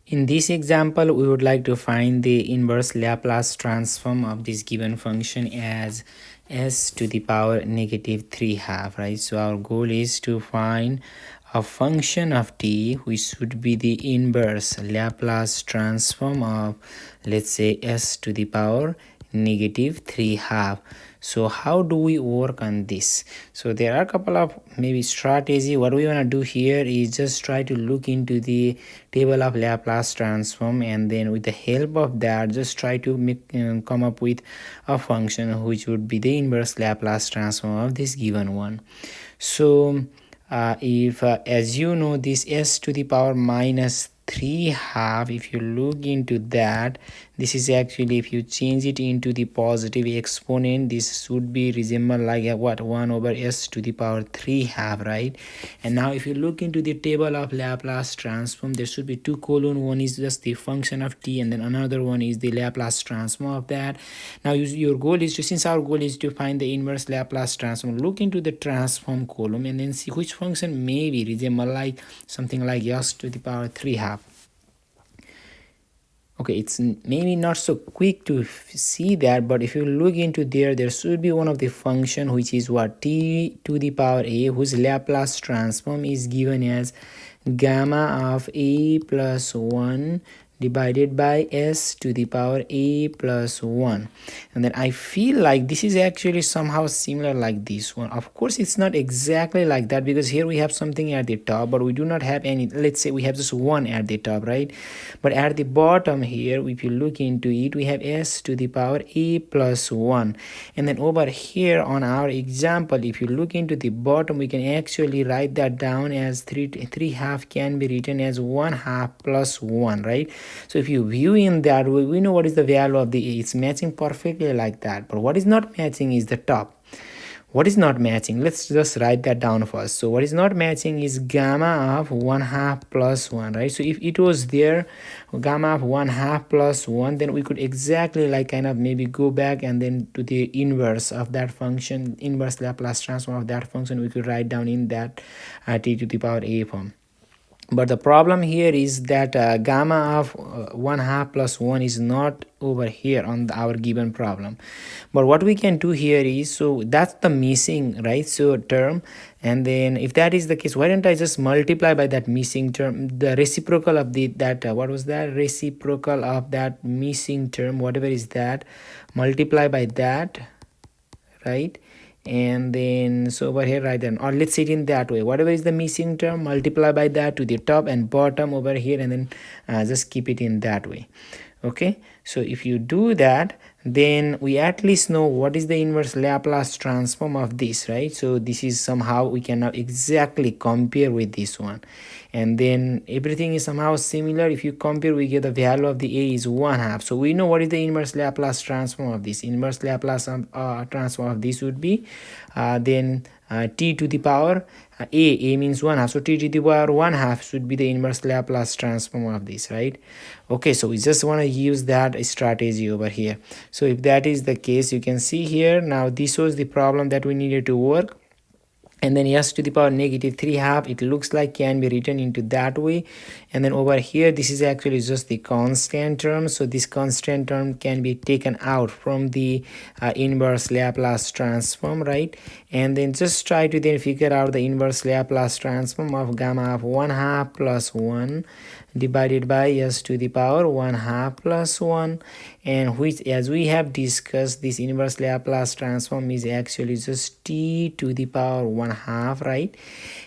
In this example, we would like to find the inverse Laplace transform of this given function as s to the power negative 3 half, right? So our goal is to find a function of t which should be the inverse Laplace transform of, let's say, s to the power negative 3 half. So how do we work on this? So there are a couple of maybe strategy. What we want to do here is just try to look into the table of Laplace transform, and then with the help of that just try to come up with a function which would be the inverse Laplace transform of this given one. So if as you know, this s to the power minus 3 half, if you look into that, this is actually, if you change it into the positive exponent, this should be resemble like a what, 1 over s to the power 3 half, right? And now if you look into the table of Laplace transform, there should be two column. One is just the function of t, and then another one is the Laplace transform of that. Now your goal is to, since our goal is to find the inverse Laplace transform, look into the transform column and then see which function maybe resemble like something like s to the power 3 half. Okay, it's maybe not so quick to see that, but if you look into there should be one of the function which is what, t to the power a, whose Laplace transform is given as gamma of a plus 1 divided by s to the power a plus 1. And then I feel like this is actually somehow similar like this one. Of course it's not exactly like that, because here we have something at the top, but we do not have any. Let's say we have just 1 at the top, right? But at the bottom here, if you look into it, we have s to the power a plus 1. And then over here on our example, if you look into the bottom, we can actually write that down as 3 half can be written as 1 half plus 1, right? So if you view in that way, we know what is the value of the a. It's matching perfectly like that. But what is not matching is the top. What is not matching? Let's just write that down first. So what is not matching is gamma of 1 half plus 1, right? So if it was there, gamma of 1 half plus 1, then we could exactly like kind of maybe go back and then to the inverse of that function, inverse Laplace transform of that function, we could write down in that t to the power a form. But the problem here is that gamma of 1 half plus 1 is not over here on our given problem. But what we can do here is, so that's the missing, right, so term. And then if that is the case, why don't I just multiply by that missing term, the reciprocal of that what was that, reciprocal of that missing term, whatever is that, multiply by that, right? And then so over here, right, then, or let's say it in that way, whatever is the missing term, multiply by that to the top and bottom over here, and then just keep it in that way. Okay, so if you do that, then we at least know what is the inverse Laplace transform of this, right? So this is somehow we can now exactly compare with this one, and then everything is somehow similar. If you compare, we get the value of the a is 1 half. So we know what is the inverse Laplace transform of this. Inverse Laplace transform of this would be then t to the power a means 1 half, so t to the power 1 half should be the inverse Laplace transform of this, right? Okay, so we just want to use that strategy over here. So if that is the case, you can see here now this was the problem that we needed to work. And then s to the power negative 3 half, it looks like can be written into that way. And then over here, this is actually just the constant term, so this constant term can be taken out from the inverse Laplace transform, right? And then just try to then figure out the inverse Laplace transform of gamma of 1 half plus 1 divided by s to the power 1 half plus 1, and which, as we have discussed, this inverse Laplace transform is actually just t to the power 1 half, right?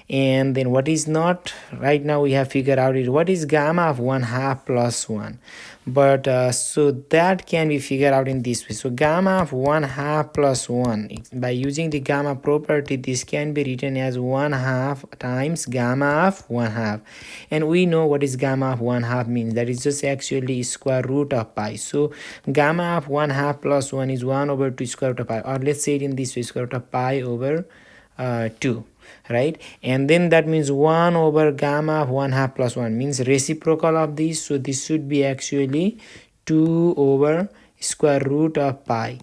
And then what is not right now we have figured out is what is gamma of 1 half plus 1. But so that can be figured out in this way. So gamma of 1 half plus 1, by using the gamma property, this can be written as 1 half times gamma of 1 half. And we know what is gamma of 1 half means. That is just actually square root of pi. So gamma of 1 half plus 1 is 1 over 2 square root of pi, or let's say it in this way, square root of pi over 2, right? And then that means 1 over gamma of 1 half plus 1 means reciprocal of this, so this should be actually 2 over square root of pi.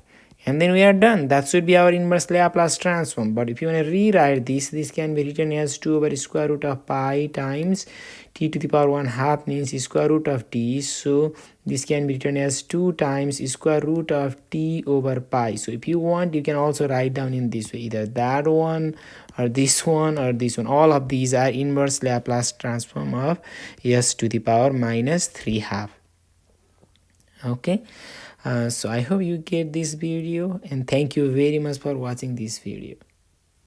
and then we are done. That should be our inverse Laplace transform. But if you want to rewrite this can be written as 2 over square root of pi times t to the power 1 half means square root of t. So this can be written as 2 times square root of t over pi. So if you want, you can also write down in this way, either that one or this one or this one. All of these are inverse Laplace transform of s to the power minus 3 half. Okay, so I hope you get this video, and thank you very much for watching this video.